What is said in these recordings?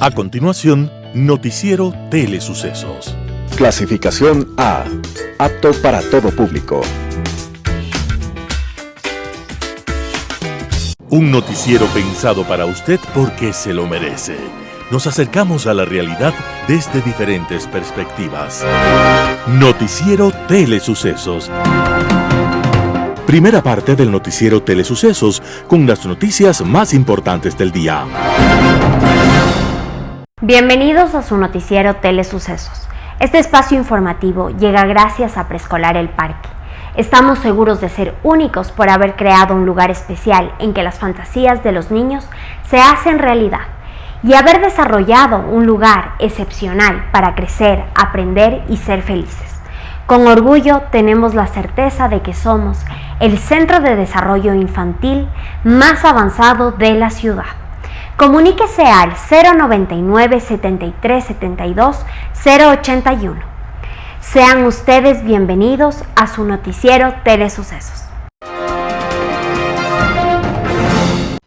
A continuación, Noticiero Telesucesos. Clasificación A. Apto para todo público. Un noticiero pensado para usted porque se lo merece. Nos acercamos a la realidad desde diferentes perspectivas. Noticiero Telesucesos. Primera parte del Noticiero Telesucesos con las noticias más importantes del día. Bienvenidos a su Noticiero Telesucesos. Este espacio informativo llega gracias a Preescolar El Parque. Estamos seguros de ser únicos por haber creado un lugar especial en que las fantasías de los niños se hacen realidad y haber desarrollado un lugar excepcional para crecer, aprender y ser felices. Con orgullo tenemos la certeza de que somos el centro de desarrollo infantil más avanzado de la ciudad. Comuníquese al 099 73 72 081. Sean ustedes bienvenidos a su Noticiero Telesucesos.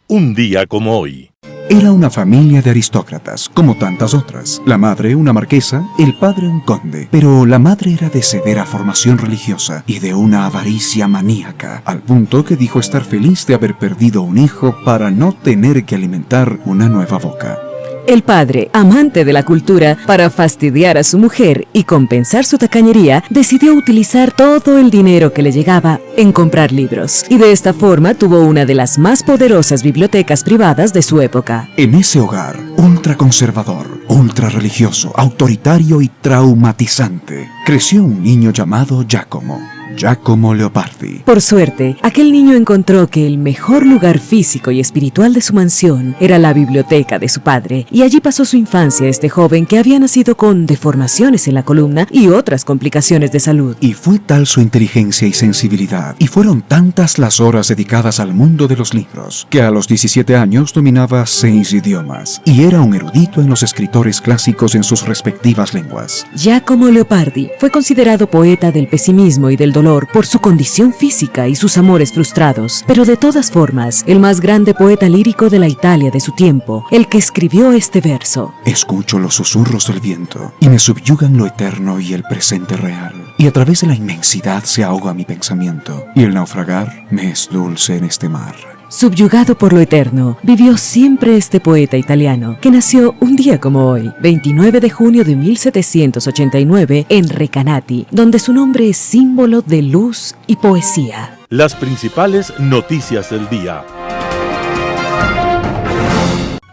Un día como hoy. Era una familia de aristócratas, como tantas otras. La madre, una marquesa, el padre, un conde. Pero la madre era de severa formación religiosa y de una avaricia maníaca, al punto que dijo estar feliz de haber perdido un hijo para no tener que alimentar una nueva boca. El padre, amante de la cultura, para fastidiar a su mujer y compensar su tacañería, decidió utilizar todo el dinero que le llegaba en comprar libros. Y de esta forma tuvo una de las más poderosas bibliotecas privadas de su época. En ese hogar, ultraconservador, ultrarreligioso, autoritario y traumatizante, creció un niño llamado Giacomo Leopardi. Por suerte, aquel niño encontró que el mejor lugar físico y espiritual de su mansión era la biblioteca de su padre, y allí pasó su infancia este joven que había nacido con deformaciones en la columna y otras complicaciones de salud. Y fue tal su inteligencia y sensibilidad, y fueron tantas las horas dedicadas al mundo de los libros, que a los 17 años dominaba 6 idiomas, y era un erudito en los escritores clásicos en sus respectivas lenguas. Giacomo Leopardi fue considerado poeta del pesimismo y del dolor por su condición física y sus amores frustrados, pero de todas formas, el más grande poeta lírico de la Italia de su tiempo, el que escribió este verso. Escucho los susurros del viento, y me subyugan lo eterno y el presente real, y a través de la inmensidad se ahoga mi pensamiento, y el naufragar me es dulce en este mar. Subyugado por lo eterno, vivió siempre este poeta italiano, que nació un día como hoy, 29 de junio de 1789, en Recanati, donde su nombre es símbolo de luz y poesía. Las principales noticias del día.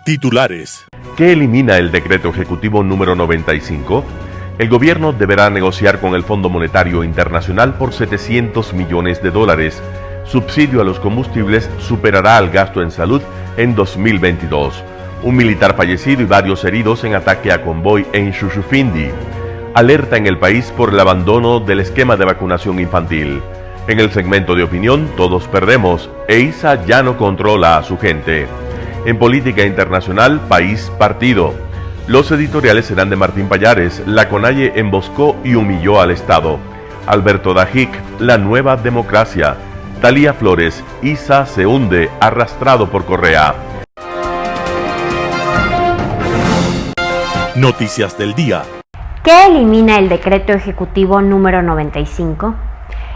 Titulares. ¿Qué elimina el decreto ejecutivo número 95? El gobierno deberá negociar con el Fondo Monetario Internacional por $700 millones. Subsidio a los combustibles superará al gasto en salud en 2022. Un militar fallecido y varios heridos en ataque a convoy en Shushufindi. Alerta en el país por el abandono del esquema de vacunación infantil. En el segmento de opinión, todos perdemos. EISA ya no controla a su gente. En política internacional, país partido. Los editoriales serán de Martín Pallares. La CONAIE emboscó y humilló al Estado. Alberto Dajic, la nueva democracia. Talía Flores, ISA se hunde, arrastrado por Correa. Noticias del día. ¿Qué elimina el decreto ejecutivo número 95?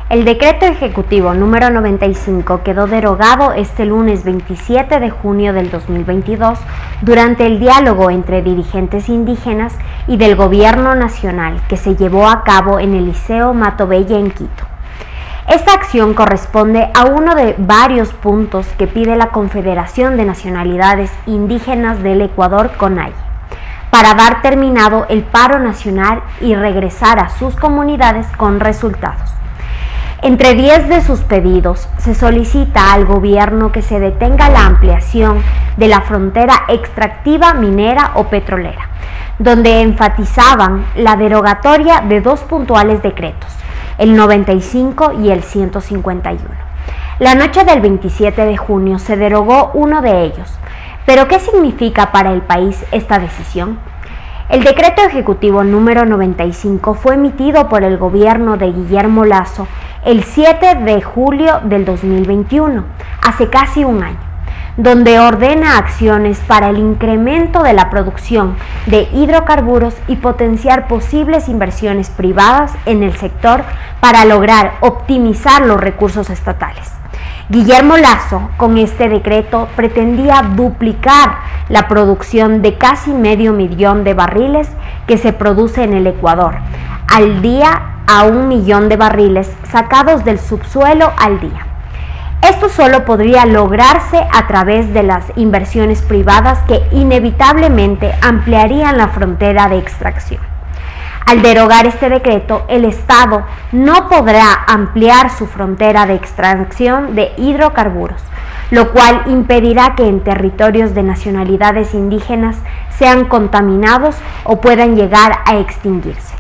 El decreto ejecutivo número 95 quedó derogado este lunes 27 de junio del 2022 durante el diálogo entre dirigentes indígenas y del gobierno nacional que se llevó a cabo en el Liceo Matobella en Quito. Esta acción corresponde a uno de varios puntos que pide la Confederación de Nacionalidades Indígenas del Ecuador, CONAIE, para dar terminado el paro nacional y regresar a sus comunidades con resultados. Entre 10 de sus pedidos, se solicita al gobierno que se detenga la ampliación de la frontera extractiva minera o petrolera, donde enfatizaban la derogatoria de dos puntuales decretos, el 95 y el 151. La noche del 27 de junio se derogó uno de ellos. ¿Pero qué significa para el país esta decisión? El decreto ejecutivo número 95 fue emitido por el gobierno de Guillermo Lasso el 7 de julio del 2021, hace casi un año, donde ordena acciones para el incremento de la producción de hidrocarburos y potenciar posibles inversiones privadas en el sector para lograr optimizar los recursos estatales. Guillermo Lasso, con este decreto, pretendía duplicar la producción de casi 500,000 de barriles que se produce en el Ecuador al día a 1,000,000 de barriles sacados del subsuelo al día. Esto solo podría lograrse a través de las inversiones privadas que inevitablemente ampliarían la frontera de extracción. Al derogar este decreto, el Estado no podrá ampliar su frontera de extracción de hidrocarburos, lo cual impedirá que en territorios de nacionalidades indígenas sean contaminados o puedan llegar a extinguirse.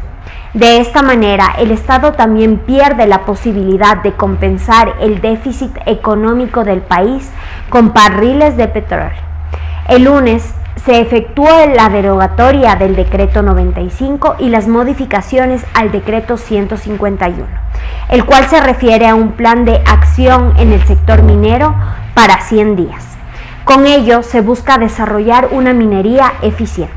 De esta manera, el Estado también pierde la posibilidad de compensar el déficit económico del país con barriles de petróleo. El lunes se efectuó la derogatoria del decreto 95 y las modificaciones al decreto 151, el cual se refiere a un plan de acción en el sector minero para 100 días. Con ello se busca desarrollar una minería eficiente.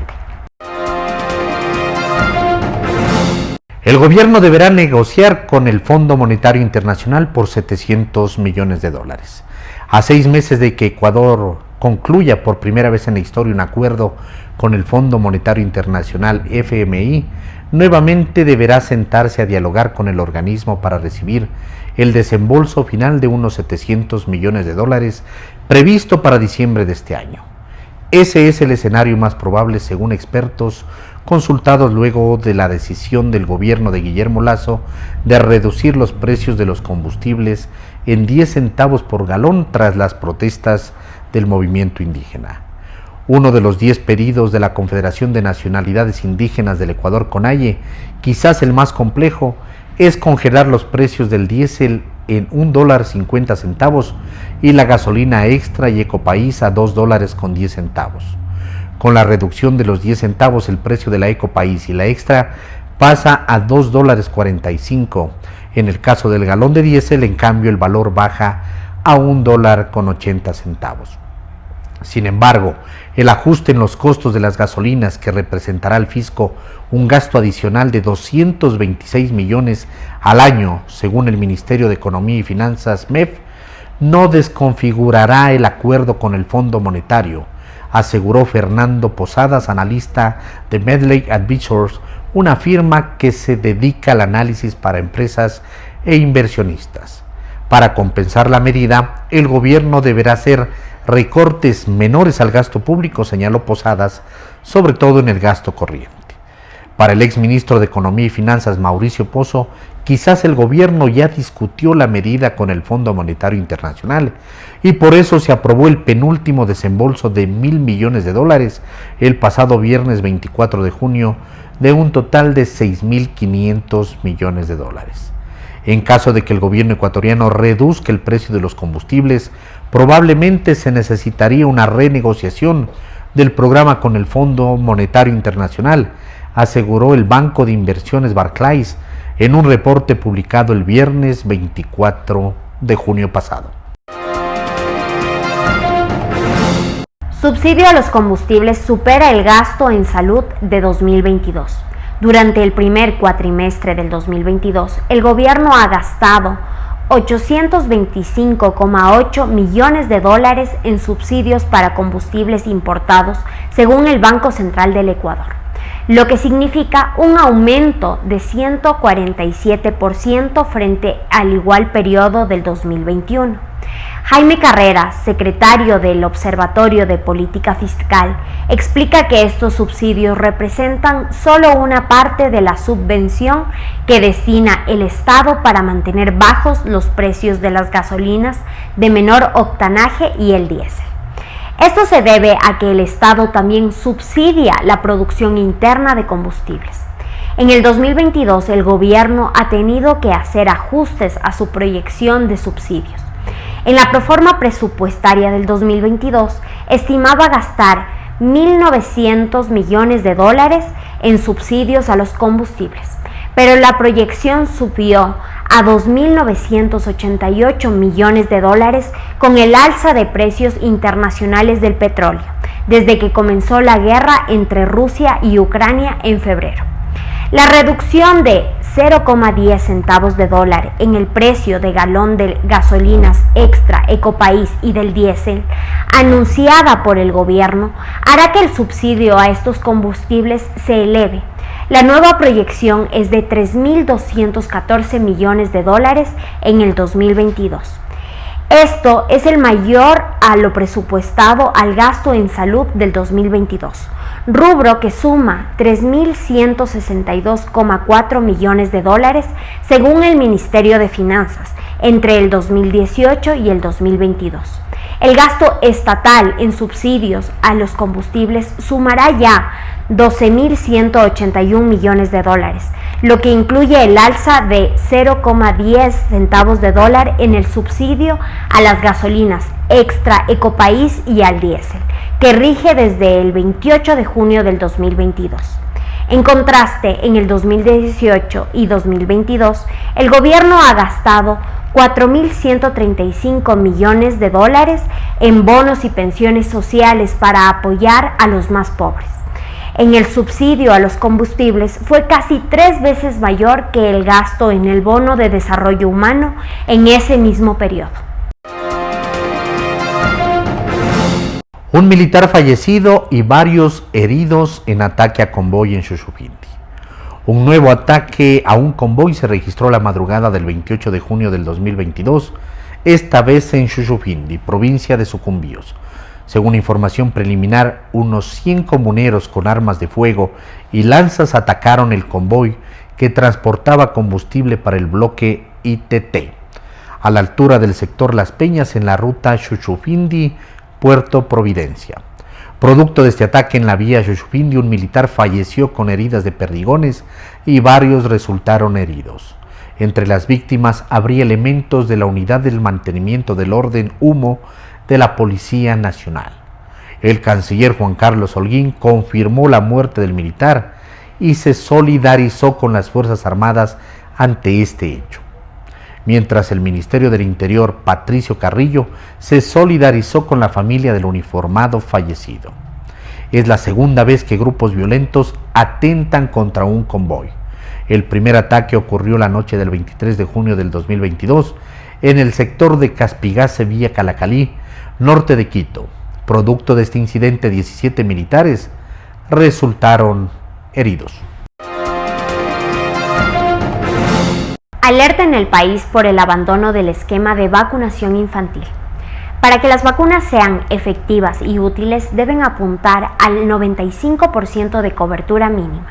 El gobierno deberá negociar con el Fondo Monetario Internacional por 700 millones de dólares. A 6 meses de que Ecuador concluya por primera vez en la historia un acuerdo con el Fondo Monetario Internacional FMI, nuevamente deberá sentarse a dialogar con el organismo para recibir el desembolso final de unos 700 millones de dólares previsto para diciembre de este año. Ese es el escenario más probable según expertos consultados luego de la decisión del gobierno de Guillermo Lasso de reducir los precios de los combustibles en 10 centavos por galón tras las protestas del movimiento indígena. Uno de los 10 pedidos de la Confederación de Nacionalidades Indígenas del Ecuador, CONAIE, quizás el más complejo, es congelar los precios del diésel en $1.50 y la gasolina extra y Ecopaís a $2.10. Con la reducción de los 10 centavos, el precio de la Ecopaís y la extra pasa a $2.45. En el caso del galón de diésel, en cambio, el valor baja a $1.80. Sin embargo, el ajuste en los costos de las gasolinas, que representará al fisco un gasto adicional de 226 millones al año, según el Ministerio de Economía y Finanzas, MEF, no desconfigurará el acuerdo con el Fondo Monetario, aseguró Fernando Posadas, analista de Medley Advisors, una firma que se dedica al análisis para empresas e inversionistas. Para compensar la medida, el gobierno deberá hacer recortes menores al gasto público, señaló Posadas, sobre todo en el gasto corriente. Para el exministro de Economía y Finanzas, Mauricio Pozo, quizás el gobierno ya discutió la medida con el Fondo Monetario Internacional y por eso se aprobó el penúltimo desembolso de 1,000 millones de dólares el pasado viernes 24 de junio de un total de 6.500 millones de dólares. En caso de que el gobierno ecuatoriano reduzca el precio de los combustibles, probablemente se necesitaría una renegociación del programa con el Fondo Monetario Internacional, aseguró el banco de inversiones Barclays en un reporte publicado el viernes 24 de junio pasado. Subsidio a los combustibles supera el gasto en salud de 2022. Durante el primer cuatrimestre del 2022, el gobierno ha gastado 825,8 millones de dólares en subsidios para combustibles importados, según el Banco Central del Ecuador, lo que significa un aumento de 147% frente al igual periodo del 2021. Jaime Carreras, secretario del Observatorio de Política Fiscal, explica que estos subsidios representan solo una parte de la subvención que destina el Estado para mantener bajos los precios de las gasolinas de menor octanaje y el diésel. Esto se debe a que el Estado también subsidia la producción interna de combustibles. En el 2022, el gobierno ha tenido que hacer ajustes a su proyección de subsidios. En la proforma presupuestaria del 2022, estimaba gastar 1.900 millones de dólares en subsidios a los combustibles, pero la proyección subió a 2.988 millones de dólares con el alza de precios internacionales del petróleo, desde que comenzó la guerra entre Rusia y Ucrania en febrero. La reducción de 0,10 centavos de dólar en el precio de galón de gasolinas extra, Ecopaís y del diésel, anunciada por el gobierno, hará que el subsidio a estos combustibles se eleve. La nueva proyección es de 3.214 millones de dólares en el 2022. Esto es el mayor a lo presupuestado al gasto en salud del 2022, rubro que suma 3.162,4 millones de dólares según el Ministerio de Finanzas entre el 2018 y el 2022. El gasto estatal en subsidios a los combustibles sumará ya 12.181 millones de dólares, lo que incluye el alza de 0,10 centavos de dólar en el subsidio a las gasolinas extra, Ecopaís y al diésel, que rige desde el 28 de junio del 2022. En contraste, en el 2018 y 2022, el gobierno ha gastado 4.135 millones de dólares en bonos y pensiones sociales para apoyar a los más pobres. En el subsidio a los combustibles fue casi 3 veces mayor que el gasto en el bono de desarrollo humano en ese mismo periodo. Un militar fallecido y varios heridos en ataque a convoy en Shushufindi. Un nuevo ataque a un convoy se registró la madrugada del 28 de junio del 2022, esta vez en Shushufindi, provincia de Sucumbíos. Según información preliminar, unos 100 comuneros con armas de fuego y lanzas atacaron el convoy que transportaba combustible para el bloque ITT, a la altura del sector Las Peñas en la ruta Shushufindi-Puerto Providencia. Producto de este ataque en la vía Shushufindi, un militar falleció con heridas de perdigones y varios resultaron heridos. Entre las víctimas habría elementos de la Unidad del Mantenimiento del Orden Humo de la Policía Nacional. El canciller Juan Carlos Holguín confirmó la muerte del militar y se solidarizó con las Fuerzas Armadas ante este hecho. Mientras el Ministerio del Interior, Patricio Carrillo, se solidarizó con la familia del uniformado fallecido. Es la segunda vez que grupos violentos atentan contra un convoy. El primer ataque ocurrió la noche del 23 de junio del 2022 en el sector de Caspigase, Villa Calacalí, norte de Quito. Producto de este incidente, 17 militares resultaron heridos. Alerta en el país por el abandono del esquema de vacunación infantil. Para que las vacunas sean efectivas y útiles, deben apuntar al 95% de cobertura mínima.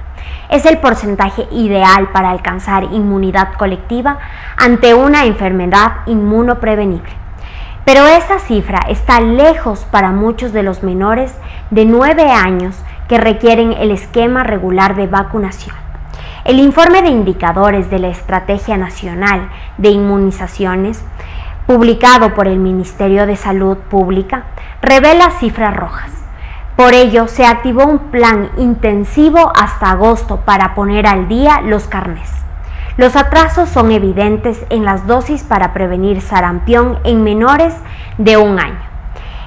Es el porcentaje ideal para alcanzar inmunidad colectiva ante una enfermedad inmunoprevenible. Pero esta cifra está lejos para muchos de los menores de 9 años que requieren el esquema regular de vacunación. El informe de indicadores de la Estrategia Nacional de Inmunizaciones, publicado por el Ministerio de Salud Pública, revela cifras rojas. Por ello, se activó un plan intensivo hasta agosto para poner al día los carnés. Los atrasos son evidentes en las dosis para prevenir sarampión en menores de 1 año.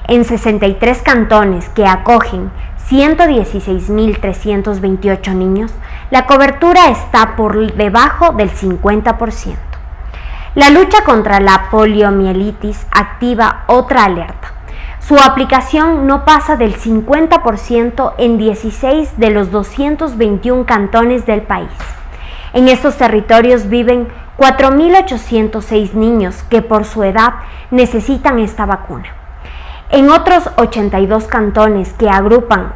En 63 cantones que acogen 116.328 niños, la cobertura está por debajo del 50%. La lucha contra la poliomielitis activa otra alerta. Su aplicación no pasa del 50% en 16 de los 221 cantones del país. En estos territorios viven 4.806 niños que por su edad necesitan esta vacuna. En otros 82 cantones que agrupan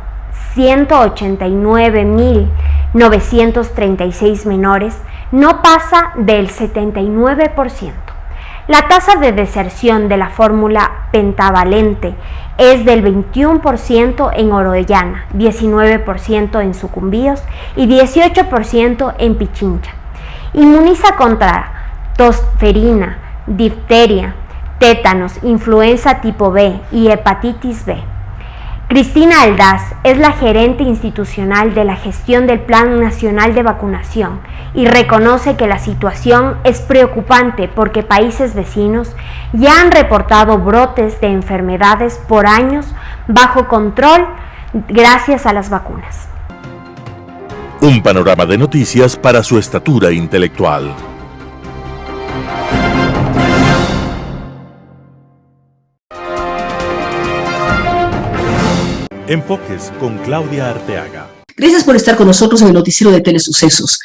189.936 menores, no pasa del 79%. La tasa de deserción de la fórmula pentavalente es del 21% en Orollana, 19% en Sucumbíos y 18% en Pichincha. Inmuniza contra tosferina, difteria, tétanos, influenza tipo B y hepatitis B. Cristina Aldaz es la gerente institucional de la gestión del Plan Nacional de Vacunación y reconoce que la situación es preocupante porque países vecinos ya han reportado brotes de enfermedades por años bajo control gracias a las vacunas. Un panorama de noticias para su estatura intelectual. Enfoques con Claudia Arteaga. Gracias por estar con nosotros en el noticiero de Telesucesos.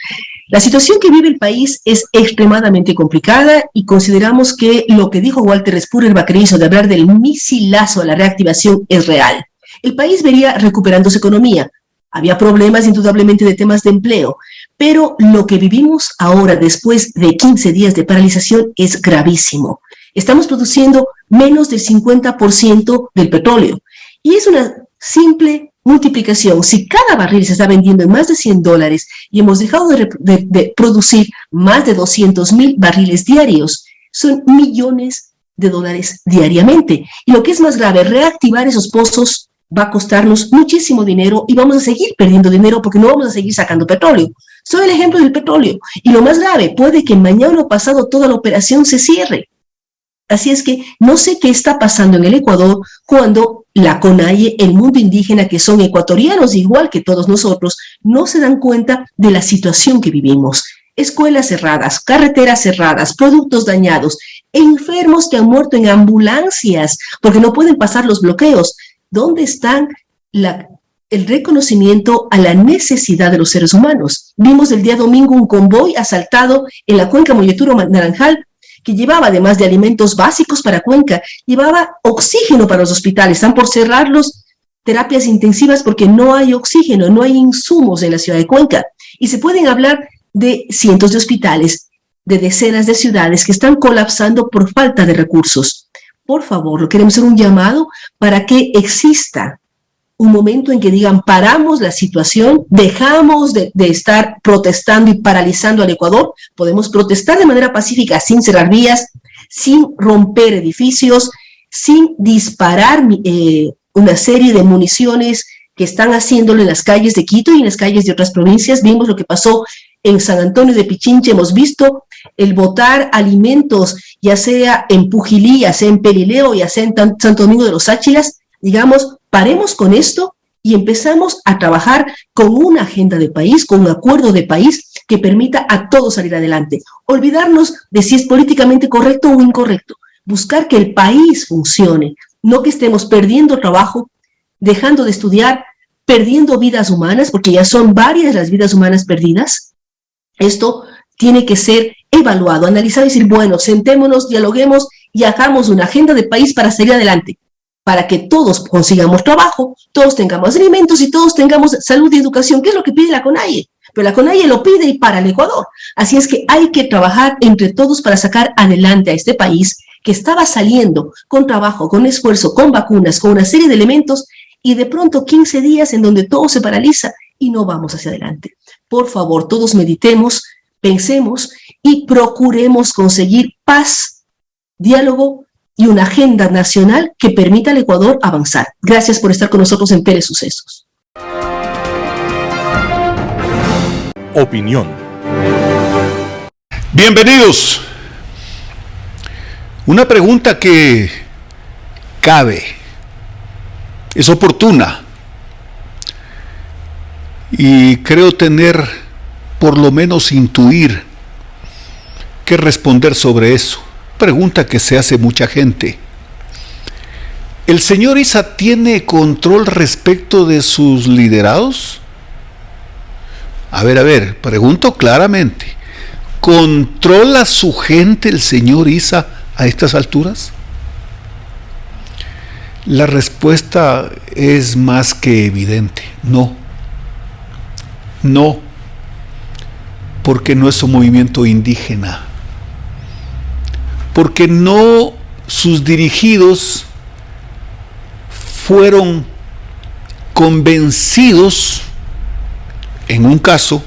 La situación que vive el país es extremadamente complicada y consideramos que lo que dijo Walter Spurrier Baquerizo de hablar del misilazo a la reactivación es real. El país vería recuperando su economía. Había problemas indudablemente de temas de empleo, pero lo que vivimos ahora después de 15 días de paralización es gravísimo. Estamos produciendo menos del 50% del petróleo y es una simple multiplicación. Si cada barril se está vendiendo en más de $100 y hemos dejado de producir más de 200,000 barriles diarios, son millones de dólares diariamente. Y lo que es más grave, reactivar esos pozos va a costarnos muchísimo dinero y vamos a seguir perdiendo dinero porque no vamos a seguir sacando petróleo. Soy el ejemplo del petróleo. Y lo más grave, puede que mañana o pasado toda la operación se cierre. Así es que no sé qué está pasando en el Ecuador cuando la CONAIE, el mundo indígena, que son ecuatorianos igual que todos nosotros, no se dan cuenta de la situación que vivimos. Escuelas cerradas, carreteras cerradas, productos dañados, enfermos que han muerto en ambulancias porque no pueden pasar los bloqueos. ¿Dónde están el reconocimiento a la necesidad de los seres humanos? Vimos el día domingo un convoy asaltado en la cuenca Molleturo-Naranjal que llevaba, además de alimentos básicos para Cuenca, llevaba oxígeno para los hospitales. Están por cerrar las terapias intensivas porque no hay oxígeno, no hay insumos en la ciudad de Cuenca. Y se pueden hablar de cientos de hospitales, de decenas de ciudades que están colapsando por falta de recursos. Por favor, queremos hacer un llamado para que exista un momento en que digan, paramos la situación, dejamos de estar protestando y paralizando al Ecuador, podemos protestar de manera pacífica, sin cerrar vías, sin romper edificios, sin disparar una serie de municiones que están haciéndolo en las calles de Quito y en las calles de otras provincias. Vimos lo que pasó en San Antonio de Pichincha, hemos visto el botar alimentos, ya sea en Pujilí, ya sea en Pelileo, ya sea en Santo Domingo de los Áchilas. Digamos, paremos con esto y empezamos a trabajar con una agenda de país, con un acuerdo de país que permita a todos salir adelante. Olvidarnos de si es políticamente correcto o incorrecto. Buscar que el país funcione, no que estemos perdiendo trabajo, dejando de estudiar, perdiendo vidas humanas, porque ya son varias las vidas humanas perdidas. Esto tiene que ser evaluado, analizado y decir, bueno, sentémonos, dialoguemos y hagamos una agenda de país para salir adelante, para que todos consigamos trabajo, todos tengamos alimentos y todos tengamos salud y educación, que es lo que pide la CONAIE. Pero la CONAIE lo pide y para el Ecuador. Así es que hay que trabajar entre todos para sacar adelante a este país que estaba saliendo con trabajo, con esfuerzo, con vacunas, con una serie de elementos y de pronto 15 días en donde todo se paraliza y no vamos hacia adelante. Por favor, todos meditemos, pensemos y procuremos conseguir paz, diálogo y una agenda nacional que permita al Ecuador avanzar. Gracias por estar con nosotros en Telesucesos. Opinión. Bienvenidos. Una pregunta que cabe, es oportuna y creo tener, por lo menos intuir, qué responder sobre eso. Pregunta que se hace mucha gente. ¿El señor Issa tiene control respecto de sus liderados? A ver, pregunto claramente. ¿Controla su gente el señor Issa a estas alturas? La respuesta es más que evidente. No, porque no es un movimiento indígena. Porque no sus dirigidos fueron convencidos, en un caso,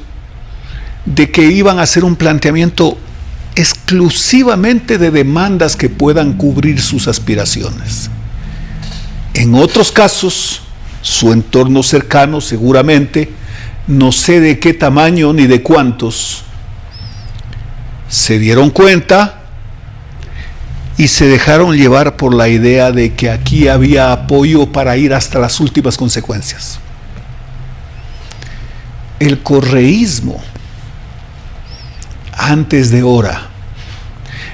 de que iban a hacer un planteamiento exclusivamente de demandas que puedan cubrir sus aspiraciones. En otros casos, su entorno cercano seguramente, no sé de qué tamaño ni de cuántos, se dieron cuenta y se dejaron llevar por la idea de que aquí había apoyo para ir hasta las últimas consecuencias. El correísmo, antes de hora,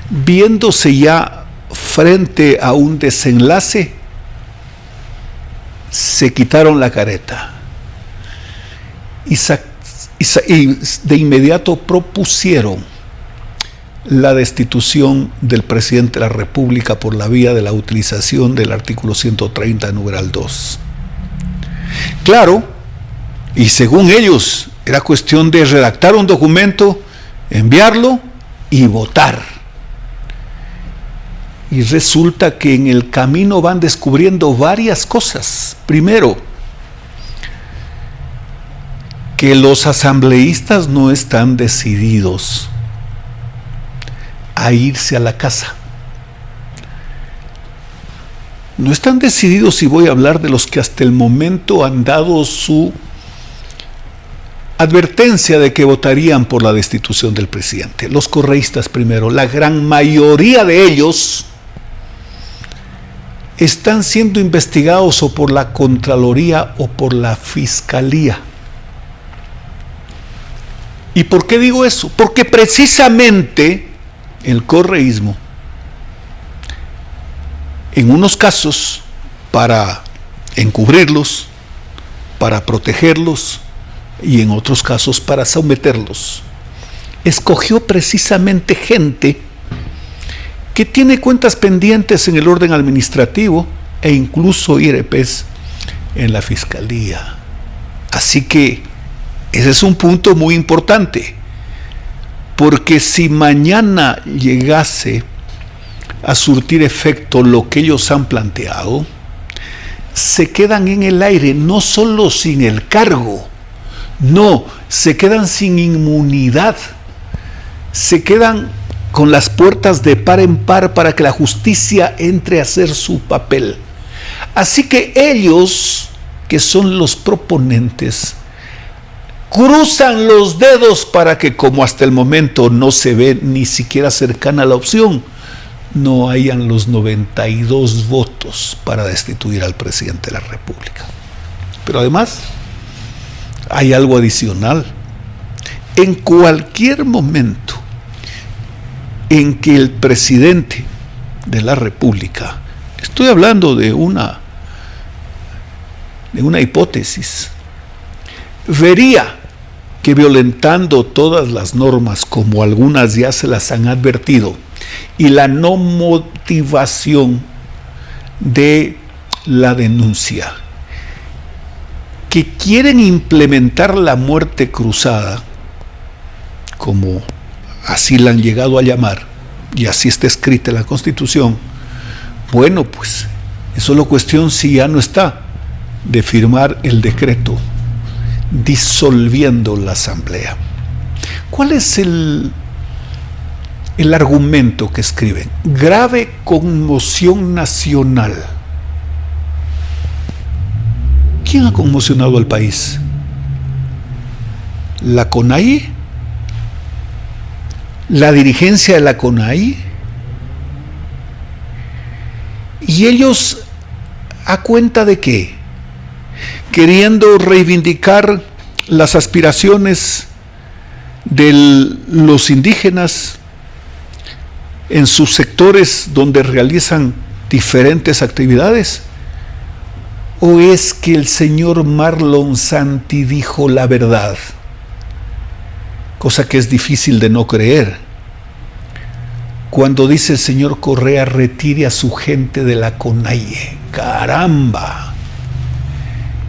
viéndose ya frente a un desenlace, se quitaron la careta y de inmediato propusieron la destitución del presidente de la República por la vía de la utilización del artículo 130, numeral 2. Claro, y según ellos, era cuestión de redactar un documento, enviarlo y votar. Y resulta que en el camino van descubriendo varias cosas. Primero, que los asambleístas no están decididos a irse a la casa. No están decididos, y voy a hablar de los que hasta el momento han dado su advertencia de que votarían por la destitución del presidente. Los correístas primero, la gran mayoría de ellos están siendo investigados o por la Contraloría o por la Fiscalía. ¿Y por qué digo eso? Porque precisamente el correísmo, en unos casos para encubrirlos, para protegerlos, y en otros casos para someterlos, escogió precisamente gente que tiene cuentas pendientes en el orden administrativo e incluso IRPs en la Fiscalía. Así que ese es un punto muy importante, porque si mañana llegase a surtir efecto lo que ellos han planteado, se quedan en el aire, no solo sin el cargo, no, se quedan sin inmunidad, se quedan con las puertas de par en par para que la justicia entre a hacer su papel. Así que ellos, que son los proponentes, cruzan los dedos para que, como hasta el momento no se ve ni siquiera cercana a la opción, no hayan los 92 votos para destituir al presidente de la República. Pero además, hay algo adicional. En cualquier momento en que el presidente de la República, estoy hablando de una hipótesis, vería que violentando todas las normas, como algunas ya se las han advertido, y la no motivación de la denuncia, que quieren implementar la muerte cruzada, como así la han llegado a llamar, y así está escrita en la Constitución, bueno, pues es solo cuestión, si ya no está, de firmar el decreto disolviendo la Asamblea. ¿Cuál es el argumento que escriben? Grave conmoción nacional. ¿Quién ha conmocionado al país? ¿La CONAIE? ¿La dirigencia de la CONAIE? ¿Y ellos a cuenta de qué? Queriendo reivindicar las aspiraciones de los indígenas en sus sectores donde realizan diferentes actividades. ¿O es que el señor Marlon Santi dijo la verdad? Cosa que es difícil de no creer. Cuando dice el señor Correa, retire a su gente de la CONAIE. ¡Caramba!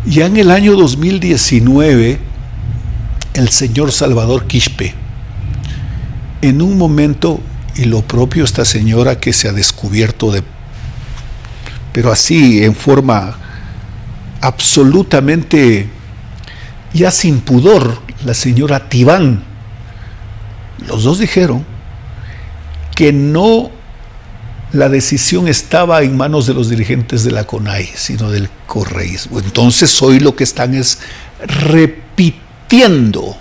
Ya en el año 2019, el señor Salvador Quispe, en un momento, y lo propio esta señora que se ha descubierto pero así en forma absolutamente ya sin pudor, la señora Tibán, los dos dijeron que no la decisión estaba en manos de los dirigentes de la CONAIE, sino del correísmo. Entonces hoy lo que están es repitiendo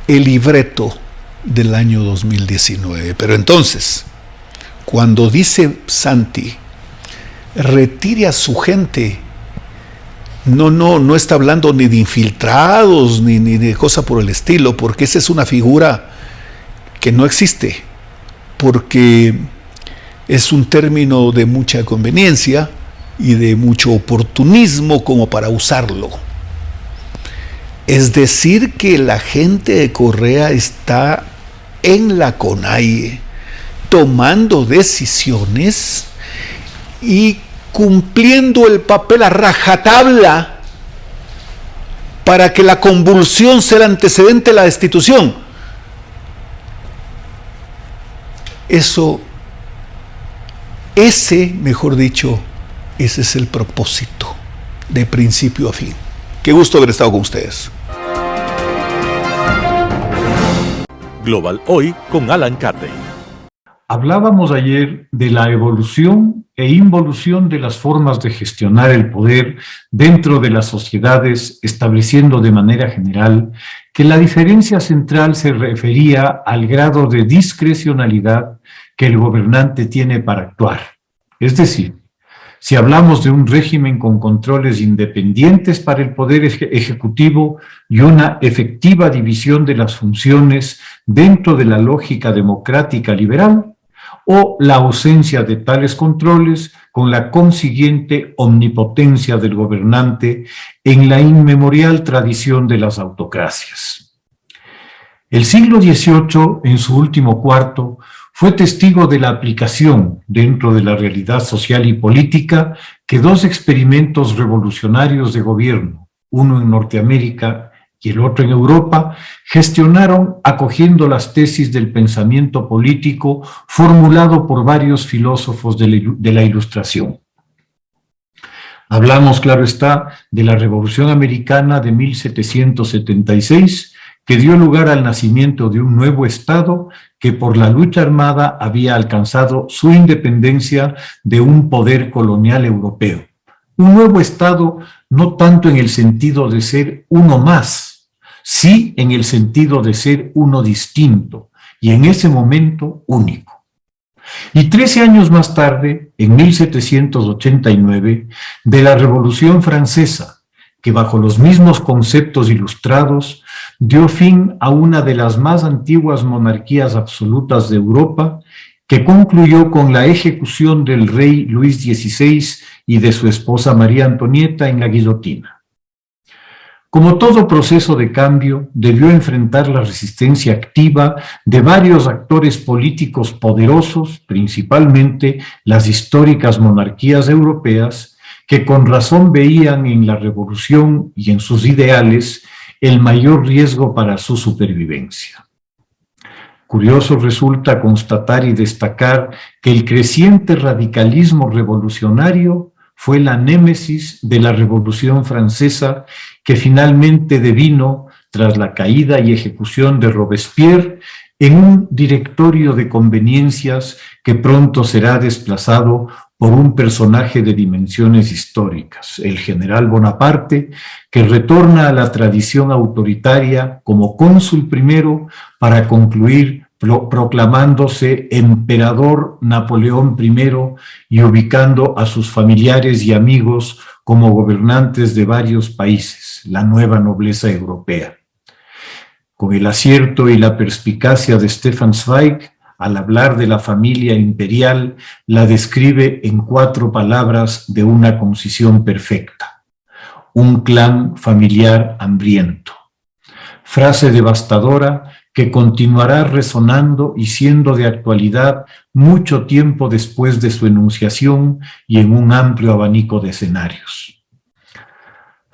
el libreto del año 2019. Pero entonces, cuando dice Santi, retire a su gente, no está hablando ni de infiltrados, ni de cosa por el estilo, porque esa es una figura que no existe, porque es un término de mucha conveniencia y de mucho oportunismo como para usarlo. Es decir, que la gente de Correa está en la CONAIE tomando decisiones y cumpliendo el papel a rajatabla para que la convulsión sea el antecedente de la destitución. Ese es el propósito, de principio a fin. Qué gusto haber estado con ustedes. Global Hoy con Alan Carney. Hablábamos ayer de la evolución e involución de las formas de gestionar el poder dentro de las sociedades, estableciendo de manera general que la diferencia central se refería al grado de discrecionalidad que el gobernante tiene para actuar. Es decir, si hablamos de un régimen con controles independientes para el poder ejecutivo y una efectiva división de las funciones dentro de la lógica democrática liberal, o la ausencia de tales controles con la consiguiente omnipotencia del gobernante en la inmemorial tradición de las autocracias. El siglo XVIII, en su último cuarto, fue testigo de la aplicación dentro de la realidad social y política que dos experimentos revolucionarios de gobierno, uno en Norteamérica y el otro en Europa, gestionaron acogiendo las tesis del pensamiento político formulado por varios filósofos de la Ilustración. Hablamos, claro está, de la Revolución Americana de 1776, que dio lugar al nacimiento de un nuevo Estado que por la lucha armada había alcanzado su independencia de un poder colonial europeo. Un nuevo Estado no tanto en el sentido de ser uno más, sí en el sentido de ser uno distinto y en ese momento único. Y 13 años más tarde, en 1789, de la Revolución Francesa, que bajo los mismos conceptos ilustrados dio fin a una de las más antiguas monarquías absolutas de Europa, que concluyó con la ejecución del rey Luis XVI y de su esposa María Antonieta en la guillotina. Como todo proceso de cambio, debió enfrentar la resistencia activa de varios actores políticos poderosos, principalmente las históricas monarquías europeas, que con razón veían en la revolución y en sus ideales el mayor riesgo para su supervivencia. Curioso resulta constatar y destacar que el creciente radicalismo revolucionario fue la némesis de la Revolución Francesa, que finalmente devino, tras la caída y ejecución de Robespierre, en un directorio de conveniencias que pronto será desplazado por un personaje de dimensiones históricas, el general Bonaparte, que retorna a la tradición autoritaria como cónsul primero para concluir proclamándose emperador Napoleón I y ubicando a sus familiares y amigos como gobernantes de varios países, la nueva nobleza europea. Con el acierto y la perspicacia de Stefan Zweig, al hablar de la familia imperial, la describe en 4 palabras de una concisión perfecta: un clan familiar hambriento. Frase devastadora que continuará resonando y siendo de actualidad mucho tiempo después de su enunciación y en un amplio abanico de escenarios.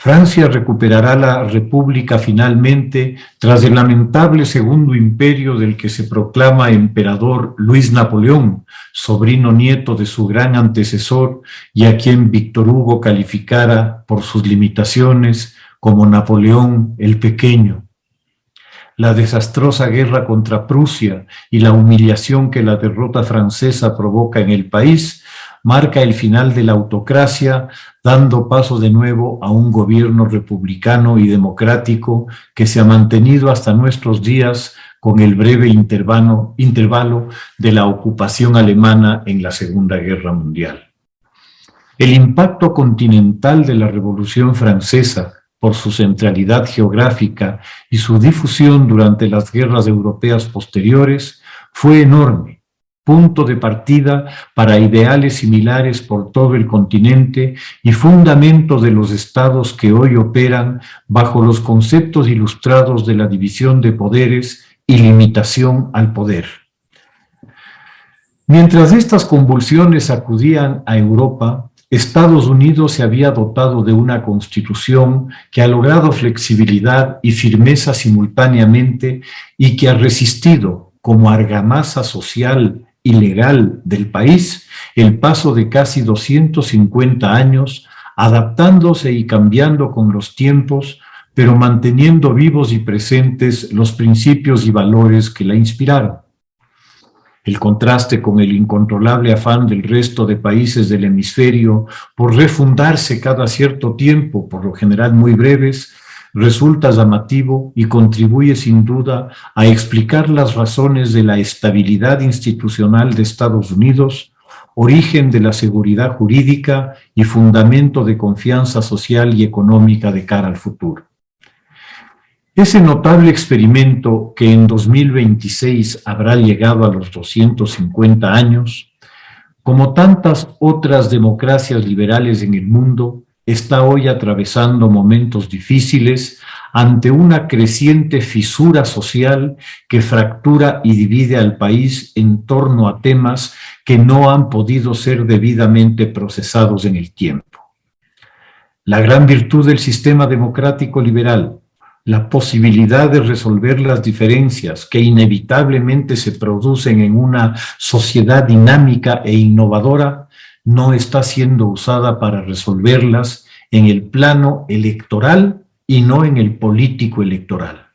Francia recuperará la República finalmente tras el lamentable Segundo Imperio del que se proclama emperador Luis Napoleón, sobrino nieto de su gran antecesor y a quien Víctor Hugo calificara por sus limitaciones como Napoleón el Pequeño. la desastrosa guerra contra Prusia y la humillación que la derrota francesa provoca en el país, marca el final de la autocracia, dando paso de nuevo a un gobierno republicano y democrático que se ha mantenido hasta nuestros días con el breve intervalo de la ocupación alemana en la Segunda Guerra Mundial. El impacto continental de la Revolución Francesa, por su centralidad geográfica y su difusión durante las guerras europeas posteriores, fue enorme, punto de partida para ideales similares por todo el continente y fundamento de los estados que hoy operan bajo los conceptos ilustrados de la división de poderes y limitación al poder. Mientras estas convulsiones sacudían a Europa, Estados Unidos se había dotado de una constitución que ha logrado flexibilidad y firmeza simultáneamente y que ha resistido como argamasa social y legal del país el paso de casi 250 años, adaptándose y cambiando con los tiempos, pero manteniendo vivos y presentes los principios y valores que la inspiraron. El contraste con el incontrolable afán del resto de países del hemisferio por refundarse cada cierto tiempo, por lo general muy breves, resulta llamativo y contribuye sin duda a explicar las razones de la estabilidad institucional de Estados Unidos, origen de la seguridad jurídica y fundamento de confianza social y económica de cara al futuro. Ese notable experimento que en 2026 habrá llegado a los 250 años, como tantas otras democracias liberales en el mundo, está hoy atravesando momentos difíciles ante una creciente fisura social que fractura y divide al país en torno a temas que no han podido ser debidamente procesados en el tiempo. La gran virtud del sistema democrático liberal, la posibilidad de resolver las diferencias que inevitablemente se producen en una sociedad dinámica e innovadora, no está siendo usada para resolverlas en el plano electoral y no en el político electoral.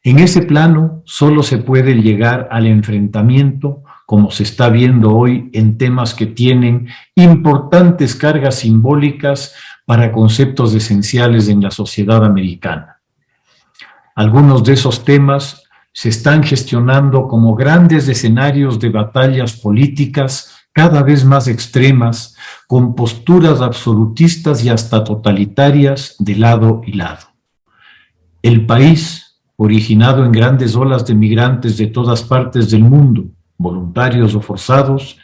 En ese plano solo se puede llegar al enfrentamiento, como se está viendo hoy en temas que tienen importantes cargas simbólicas para conceptos esenciales en la sociedad americana. Algunos de esos temas se están gestionando como grandes escenarios de batallas políticas cada vez más extremas, con posturas absolutistas y hasta totalitarias de lado y lado. El país, originado en grandes olas de migrantes de todas partes del mundo, voluntarios o forzados,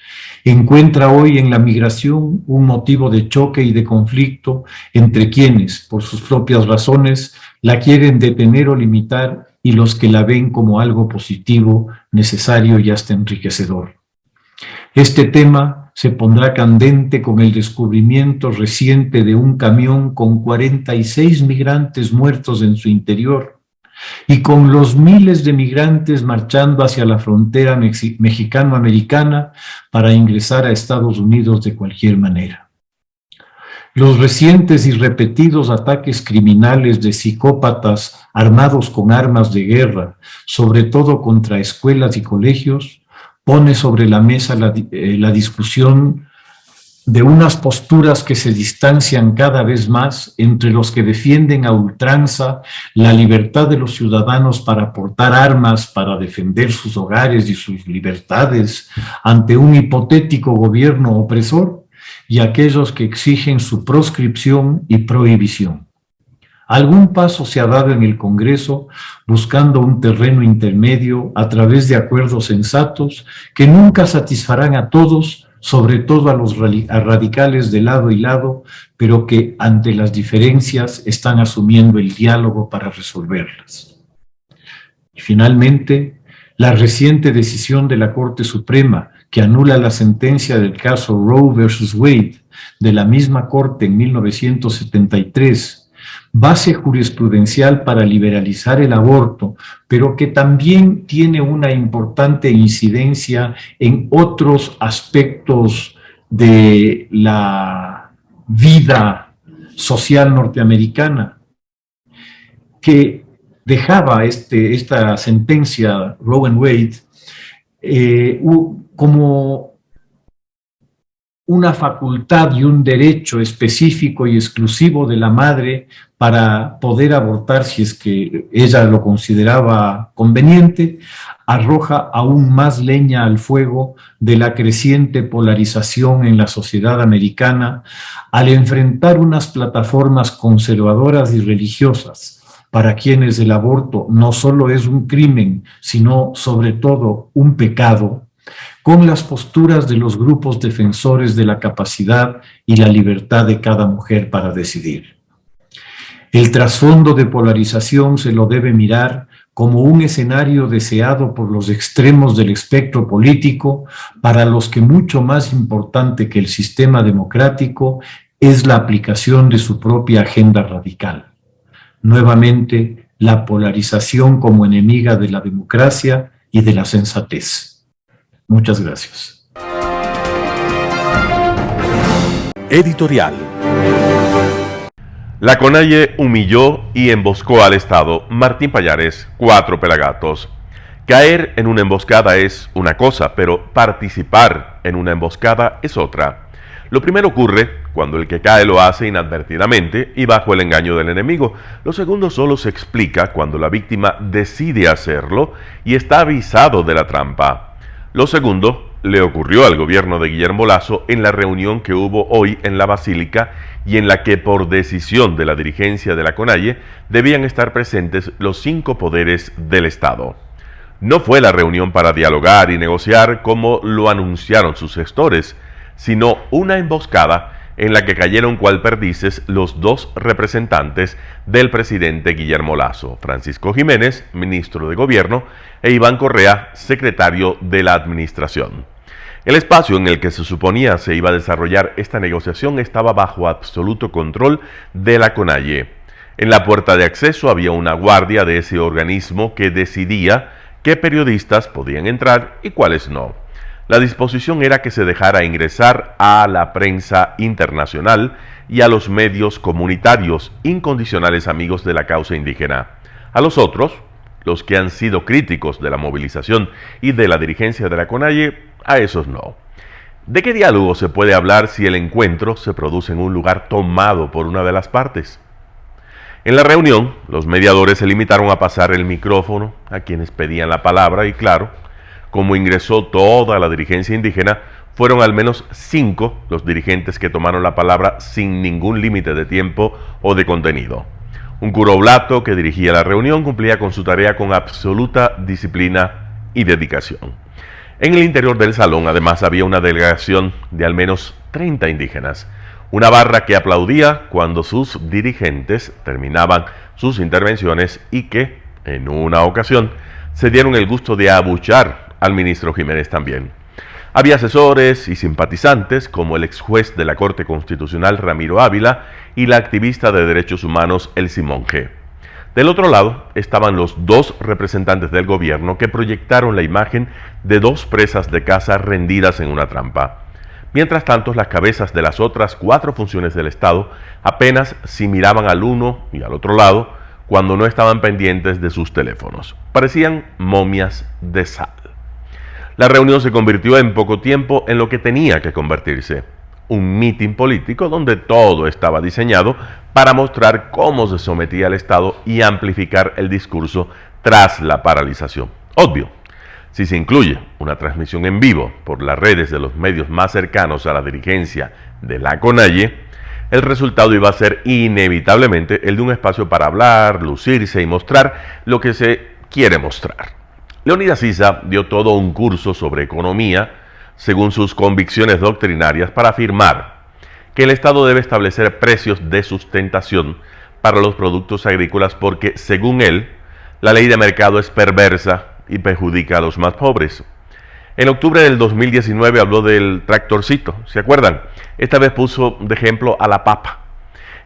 encuentra hoy en la migración un motivo de choque y de conflicto entre quienes, por sus propias razones, la quieren detener o limitar y los que la ven como algo positivo, necesario y hasta enriquecedor. Este tema se pondrá candente con el descubrimiento reciente de un camión con 46 migrantes muertos en su interior y con los miles de migrantes marchando hacia la frontera mexicano-americana para ingresar a Estados Unidos de cualquier manera. Los recientes y repetidos ataques criminales de psicópatas armados con armas de guerra, sobre todo contra escuelas y colegios, pone sobre la mesa la discusión de unas posturas que se distancian cada vez más entre los que defienden a ultranza la libertad de los ciudadanos para portar armas, para defender sus hogares y sus libertades ante un hipotético gobierno opresor, y aquellos que exigen su proscripción y prohibición. Algún paso se ha dado en el Congreso buscando un terreno intermedio a través de acuerdos sensatos que nunca satisfarán a todos, sobre todo a los radicales de lado y lado, pero que ante las diferencias están asumiendo el diálogo para resolverlas. Y finalmente, la reciente decisión de la Corte Suprema que anula la sentencia del caso Roe versus Wade de la misma Corte en 1973, base jurisprudencial para liberalizar el aborto, pero que también tiene una importante incidencia en otros aspectos de la vida social norteamericana, que dejaba esta sentencia Roe and Wade como una facultad y un derecho específico y exclusivo de la madre para poder abortar si es que ella lo consideraba conveniente, arroja aún más leña al fuego de la creciente polarización en la sociedad americana al enfrentar unas plataformas conservadoras y religiosas para quienes el aborto no solo es un crimen, sino sobre todo un pecado, con las posturas de los grupos defensores de la capacidad y la libertad de cada mujer para decidir. El trasfondo de polarización se lo debe mirar como un escenario deseado por los extremos del espectro político, para los que mucho más importante que el sistema democrático es la aplicación de su propia agenda radical. Nuevamente, la polarización como enemiga de la democracia y de la sensatez. Muchas gracias. Editorial. La CONAIE humilló y emboscó al Estado. Martín Pallares, 4 pelagatos. Caer en una emboscada es una cosa, pero participar en una emboscada es otra. Lo primero ocurre cuando el que cae lo hace inadvertidamente y bajo el engaño del enemigo. Lo segundo solo se explica cuando la víctima decide hacerlo y está avisado de la trampa. Lo segundo le ocurrió al gobierno de Guillermo Lasso en la reunión que hubo hoy en la Basílica y en la que por decisión de la dirigencia de la CONAIE debían estar presentes los 5 poderes del Estado. No fue la reunión para dialogar y negociar como lo anunciaron sus gestores, sino una emboscada en la que cayeron cual perdices los 2 representantes del presidente Guillermo Lasso, Francisco Jiménez, ministro de Gobierno, e Iván Correa, secretario de la Administración. El espacio en el que se suponía se iba a desarrollar esta negociación estaba bajo absoluto control de la CONAIE. En la puerta de acceso había una guardia de ese organismo que decidía qué periodistas podían entrar y cuáles no. La disposición era que se dejara ingresar a la prensa internacional y a los medios comunitarios, incondicionales amigos de la causa indígena. A los otros, los que han sido críticos de la movilización y de la dirigencia de la CONAIE, a esos no. ¿De qué diálogo se puede hablar si el encuentro se produce en un lugar tomado por una de las partes? En la reunión, los mediadores se limitaron a pasar el micrófono a quienes pedían la palabra y claro, como ingresó toda la dirigencia indígena, fueron al menos 5 los dirigentes que tomaron la palabra sin ningún límite de tiempo o de contenido. Un cura oblato que dirigía la reunión cumplía con su tarea con absoluta disciplina y dedicación. En el interior del salón, además, había una delegación de al menos 30 indígenas, una barra que aplaudía cuando sus dirigentes terminaban sus intervenciones y que, en una ocasión, se dieron el gusto de abuchar al ministro Jiménez también. Había asesores y simpatizantes como el ex juez de la Corte Constitucional Ramiro Ávila y la activista de derechos humanos Elsie Monge. Del otro lado estaban los 2 representantes del gobierno que proyectaron la imagen de 2 presas de caza rendidas en una trampa. Mientras tanto, las cabezas de las otras 4 funciones del Estado apenas si miraban al uno y al otro lado cuando no estaban pendientes de sus teléfonos. Parecían momias de sal. La reunión se convirtió en poco tiempo en lo que tenía que convertirse, un mitin político donde todo estaba diseñado para mostrar cómo se sometía al Estado y amplificar el discurso tras la paralización. Obvio, si se incluye una transmisión en vivo por las redes de los medios más cercanos a la dirigencia de la CONAIE, el resultado iba a ser inevitablemente el de un espacio para hablar, lucirse y mostrar lo que se quiere mostrar. Leonidas Issa dio todo un curso sobre economía, según sus convicciones doctrinarias, para afirmar que el Estado debe establecer precios de sustentación para los productos agrícolas porque, según él, la ley de mercado es perversa y perjudica a los más pobres. En octubre del 2019 habló del tractorcito, ¿se acuerdan? Esta vez puso de ejemplo a la papa.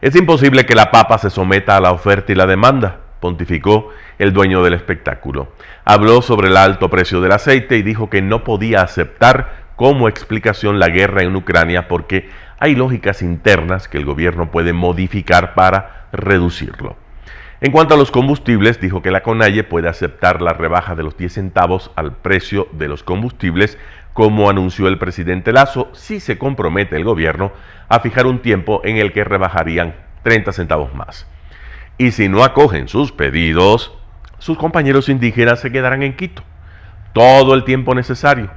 Es imposible que la papa se someta a la oferta y la demanda, pontificó el dueño del espectáculo. Habló sobre el alto precio del aceite y dijo que no podía aceptar como explicación la guerra en Ucrania porque hay lógicas internas que el gobierno puede modificar para reducirlo. En cuanto a los combustibles, dijo que la CONAIE puede aceptar la rebaja de los 10 centavos al precio de los combustibles, como anunció el presidente Lasso, si se compromete el gobierno a fijar un tiempo en el que rebajarían 30 centavos más. Y si no acogen sus pedidos, sus compañeros indígenas se quedarán en Quito todo el tiempo necesario.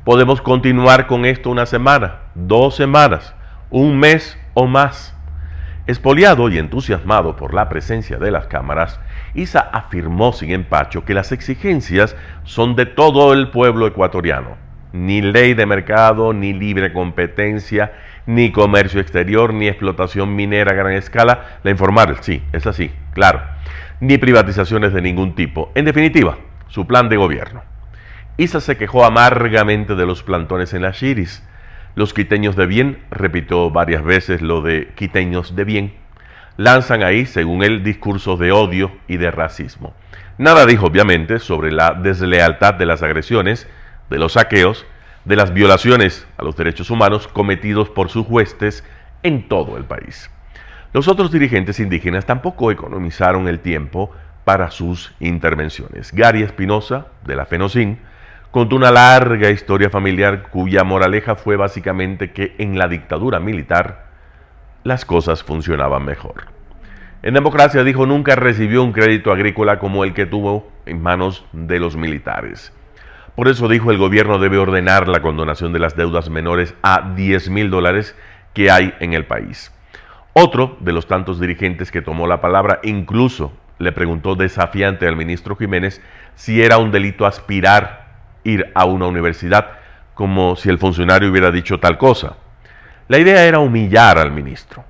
Podemos continuar con esto una semana, 2 semanas, un mes o más. Espoliado y entusiasmado por la presencia de las cámaras, Issa afirmó sin empacho que las exigencias son de todo el pueblo ecuatoriano. Ni ley de mercado, ni libre competencia, ni comercio exterior, ni explotación minera a gran escala. La informal, sí, es así, claro. Ni privatizaciones de ningún tipo. En definitiva, su plan de gobierno. Issa se quejó amargamente de los plantones en las Shiris. Los quiteños de bien, repitió varias veces lo de quiteños de bien, lanzan ahí, según él, discursos de odio y de racismo. Nada dijo, obviamente, sobre la deslealtad de las agresiones, de los saqueos, de las violaciones a los derechos humanos cometidos por sus huestes en todo el país. Los otros dirigentes indígenas tampoco economizaron el tiempo para sus intervenciones. Gary Espinosa, de la FENOCIN, contó una larga historia familiar cuya moraleja fue básicamente que en la dictadura militar las cosas funcionaban mejor. En democracia, dijo, nunca recibió un crédito agrícola como el que tuvo en manos de los militares. Por eso, dijo, el gobierno debe ordenar la condonación de las deudas menores a $10,000 que hay en el país. Otro de los tantos dirigentes que tomó la palabra incluso le preguntó desafiante al ministro Jiménez si era un delito aspirar ir a una universidad, como si el funcionario hubiera dicho tal cosa. La idea era humillar al ministro.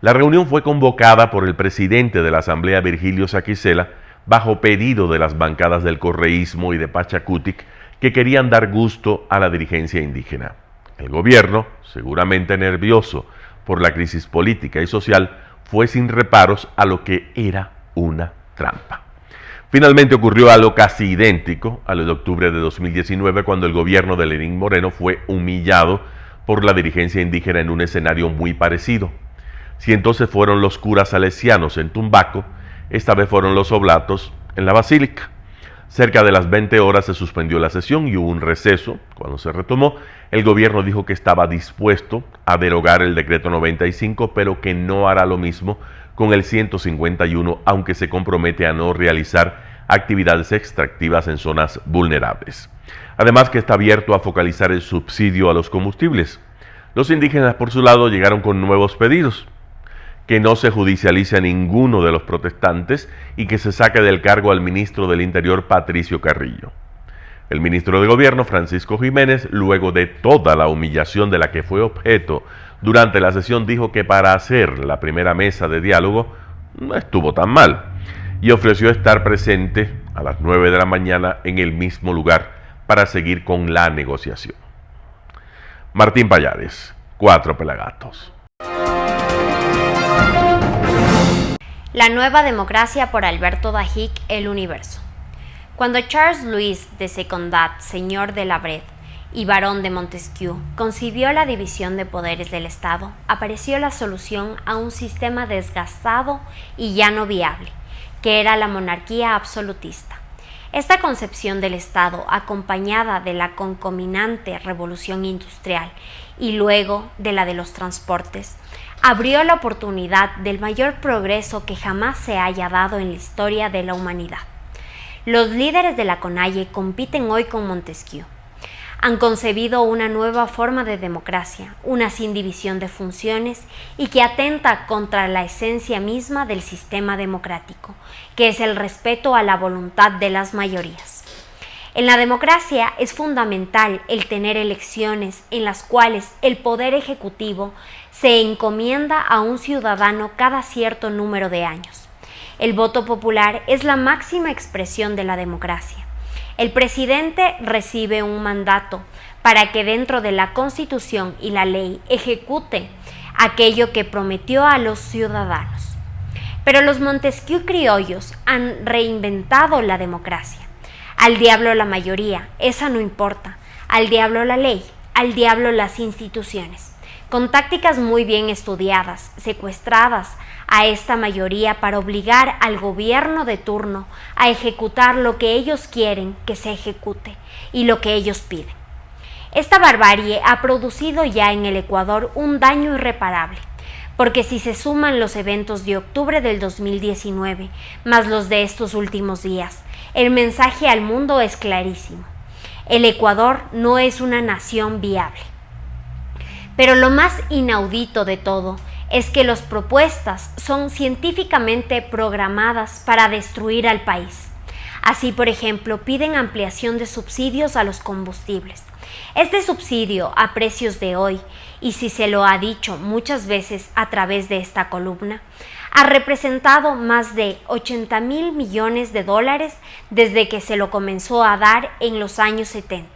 La reunión fue convocada por el presidente de la Asamblea, Virgilio Saquicela, bajo pedido de las bancadas del correísmo y de Pachacutic, que querían dar gusto a la dirigencia indígena. El gobierno, seguramente nervioso por la crisis política y social, fue sin reparos a lo que era una trampa. Finalmente ocurrió algo casi idéntico a lo de octubre de 2019, cuando el gobierno de Lenín Moreno fue humillado por la dirigencia indígena en un escenario muy parecido. Si entonces fueron los curas salesianos en Tumbaco, esta vez fueron los oblatos en la Basílica. Cerca de las 20 horas se suspendió la sesión y hubo un receso. Cuando se retomó, el gobierno dijo que estaba dispuesto a derogar el decreto 95, pero que no hará lo mismo con el 151, aunque se compromete a no realizar actividades extractivas en zonas vulnerables. Además, que está abierto a focalizar el subsidio a los combustibles. Los indígenas, por su lado, llegaron con nuevos pedidos: que no se judicialice a ninguno de los protestantes y que se saque del cargo al ministro del Interior, Patricio Carrillo. El ministro de Gobierno, Francisco Jiménez, luego de toda la humillación de la que fue objeto durante la sesión, dijo que para hacer la primera mesa de diálogo no estuvo tan mal y ofreció estar presente a las 9 de la mañana en el mismo lugar para seguir con la negociación. Martín Pallares, 4 Pelagatos. La nueva democracia por Alberto Dajic, El Universo. Cuando Charles Louis de Secondat, señor de la Brede y barón de Montesquieu, concibió la división de poderes del Estado, apareció la solución a un sistema desgastado y ya no viable, que era la monarquía absolutista. Esta concepción del Estado, acompañada de la concominante revolución industrial y luego de la de los transportes, abrió la oportunidad del mayor progreso que jamás se haya dado en la historia de la humanidad. Los líderes de la CONAIE compiten hoy con Montesquieu. Han concebido una nueva forma de democracia, una sin división de funciones y que atenta contra la esencia misma del sistema democrático, que es el respeto a la voluntad de las mayorías. En la democracia es fundamental el tener elecciones en las cuales el poder ejecutivo se encomienda a un ciudadano cada cierto número de años. El voto popular es la máxima expresión de la democracia. El presidente recibe un mandato para que dentro de la Constitución y la ley ejecute aquello que prometió a los ciudadanos. Pero los Montesquieu criollos han reinventado la democracia. Al diablo la mayoría, esa no importa. Al diablo la ley, al diablo las instituciones. con tácticas muy bien estudiadas, secuestradas a esta mayoría para obligar al gobierno de turno a ejecutar lo que ellos quieren que se ejecute y lo que ellos piden. Esta barbarie ha producido ya en el Ecuador un daño irreparable, porque si se suman los eventos de octubre del 2019 más los de estos últimos días, el mensaje al mundo es clarísimo. El Ecuador no es una nación viable. Pero lo más inaudito de todo es que las propuestas son científicamente programadas para destruir al país. Así, por ejemplo, piden ampliación de subsidios a los combustibles. Este subsidio a precios de hoy, y si se lo ha dicho muchas veces a través de esta columna, ha representado más de 80.000 millones de dólares desde que se lo comenzó a dar en los años 70,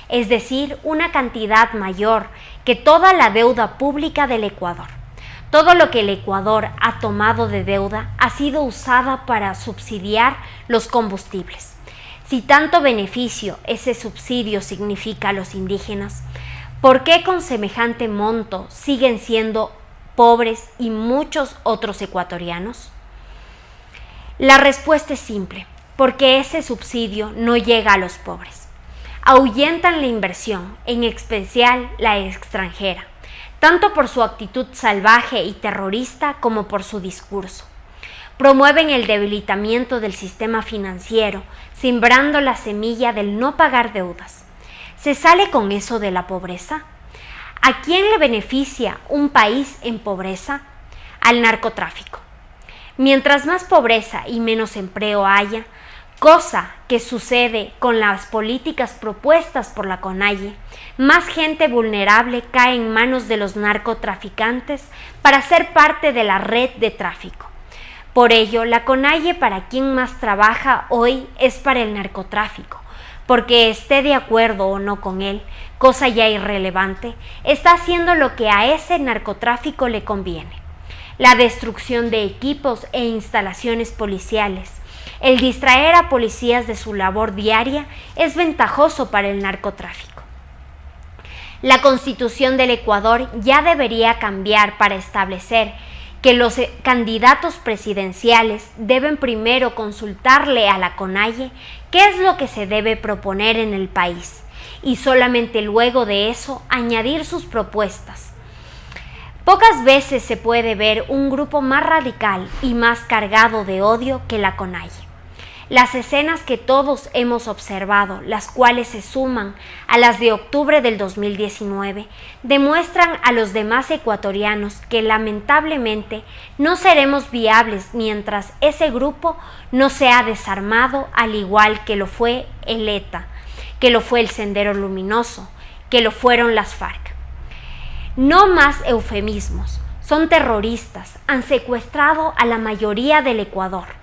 es decir, una cantidad mayor que toda la deuda pública del Ecuador. Todo lo que el Ecuador ha tomado de deuda ha sido usada para subsidiar los combustibles. Si tanto beneficio ese subsidio significa a los indígenas, ¿por qué con semejante monto siguen siendo pobres y muchos otros ecuatorianos? La respuesta es simple, porque ese subsidio no llega a los pobres. Ahuyentan la inversión, en especial la extranjera, tanto por su actitud salvaje y terrorista como por su discurso. Promueven el debilitamiento del sistema financiero, sembrando la semilla del no pagar deudas. ¿Se sale con eso de la pobreza? ¿A quién le beneficia un país en pobreza? Al narcotráfico. Mientras más pobreza y menos empleo haya, cosa que sucede con las políticas propuestas por la CONAIE, más gente vulnerable cae en manos de los narcotraficantes para ser parte de la red de tráfico. Por ello, la CONAIE para quien más trabaja hoy es para el narcotráfico, porque esté de acuerdo o no con él, cosa ya irrelevante, está haciendo lo que a ese narcotráfico le conviene. La destrucción de equipos e instalaciones policiales, el distraer a policías de su labor diaria es ventajoso para el narcotráfico. La Constitución del Ecuador ya debería cambiar para establecer que los candidatos presidenciales deben primero consultarle a la CONAIE qué es lo que se debe proponer en el país y solamente luego de eso añadir sus propuestas. Pocas veces se puede ver un grupo más radical y más cargado de odio que la CONAIE. Las escenas que todos hemos observado, las cuales se suman a las de octubre del 2019, demuestran a los demás ecuatorianos que lamentablemente no seremos viables mientras ese grupo no sea desarmado, al igual que lo fue el ETA, que lo fue el Sendero Luminoso, que lo fueron las FARC. No más eufemismos, son terroristas, han secuestrado a la mayoría del Ecuador.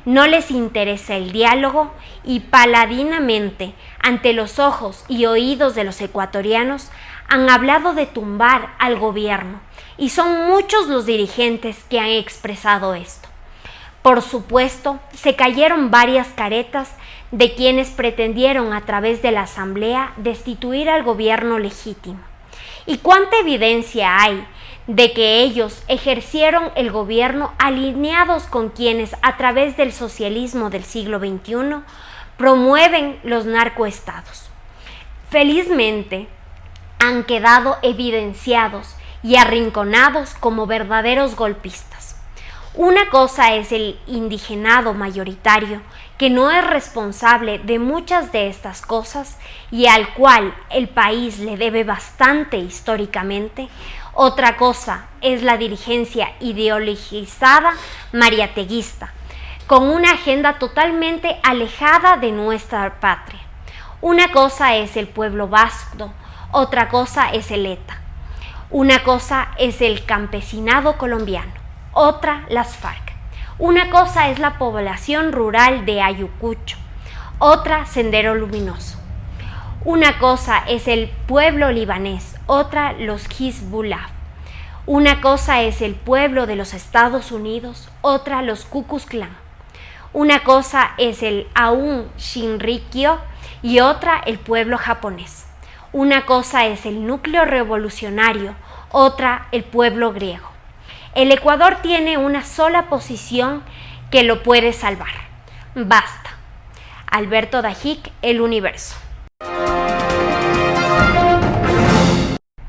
No les interesa el diálogo y paladinamente, ante los ojos y oídos de los ecuatorianos, han hablado de tumbar al gobierno y son muchos los dirigentes que han expresado esto. Por supuesto, se cayeron varias caretas de quienes pretendieron a través de la Asamblea destituir al gobierno legítimo. ¿Y cuánta evidencia hay de que ellos ejercieron el gobierno alineados con quienes a través del socialismo del siglo XXI promueven los narcoestados? Felizmente han quedado evidenciados y arrinconados como verdaderos golpistas. Una cosa es el indigenado mayoritario, que no es responsable de muchas de estas cosas y al cual el país le debe bastante históricamente. Otra cosa es la dirigencia ideologizada mariateguista, con una agenda totalmente alejada de nuestra patria. Una cosa es el pueblo vasco, otra cosa es el ETA. Una cosa es el campesinado colombiano, otra las FARC. Una cosa es la población rural de Ayacucho, otra Sendero Luminoso. Una cosa es el pueblo libanés, otra los Hezbollah. Una cosa es el pueblo de los Estados Unidos, otra los Ku Klux Klan. Una cosa es el Aum Shinrikyo y otra el pueblo japonés. Una cosa es el núcleo revolucionario, otra el pueblo griego. El Ecuador tiene una sola posición que lo puede salvar. Basta. Alberto Dajic, El Universo.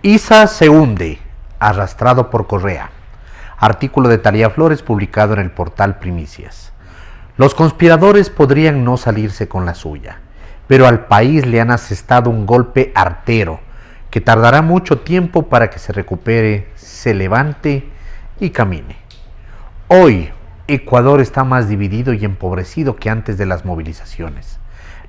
ISA se hunde, arrastrado por Correa. Artículo de Talía Flores publicado en el portal Primicias. Los conspiradores podrían no salirse con la suya, pero al país le han asestado un golpe artero que tardará mucho tiempo para que se recupere, se levante y camine. Hoy, Ecuador está más dividido y empobrecido que antes de las movilizaciones.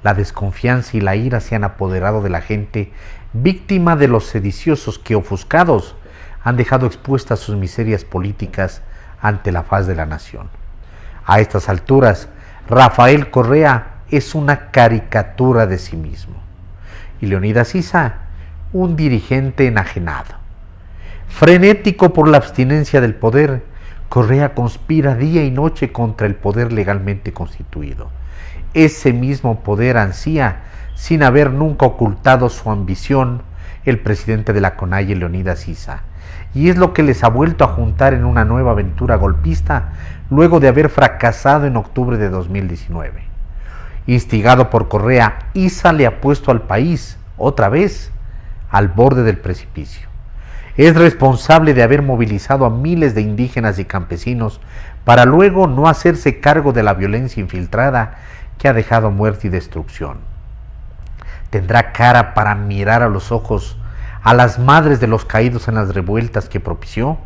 La desconfianza y la ira se han apoderado de la gente, víctima de los sediciosos que, ofuscados, han dejado expuestas sus miserias políticas ante la faz de la nación. A estas alturas, Rafael Correa es una caricatura de sí mismo, y Leonidas Issa, un dirigente enajenado. Frenético por la abstinencia del poder, Correa conspira día y noche contra el poder legalmente constituido. Ese mismo poder ansía, sin haber nunca ocultado su ambición, el presidente de la CONAIE, Leonidas Issa, y es lo que les ha vuelto a juntar en una nueva aventura golpista luego de haber fracasado en octubre de 2019. Instigado por Correa, Issa le ha puesto al país, otra vez, al borde del precipicio. Es responsable de haber movilizado a miles de indígenas y campesinos para luego no hacerse cargo de la violencia infiltrada que ha dejado muerte y destrucción. ¿Tendrá cara para mirar a los ojos a las madres de los caídos en las revueltas que propició?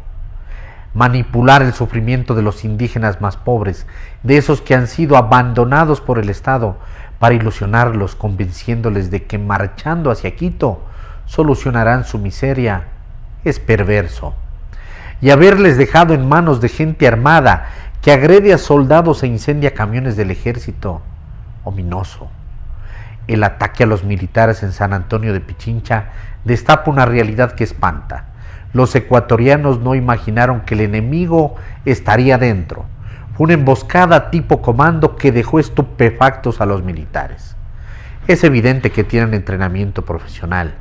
Manipular el sufrimiento de los indígenas más pobres, de esos que han sido abandonados por el Estado, para ilusionarlos, convenciéndoles de que marchando hacia Quito solucionarán su miseria, es perverso. Y haberles dejado en manos de gente armada que agrede a soldados e incendia camiones del ejército, ominoso. El ataque a los militares en San Antonio de Pichincha destapa una realidad que espanta. Los ecuatorianos no imaginaron que el enemigo estaría dentro. Fue una emboscada tipo comando que dejó estupefactos a los militares. Es evidente que tienen entrenamiento profesional.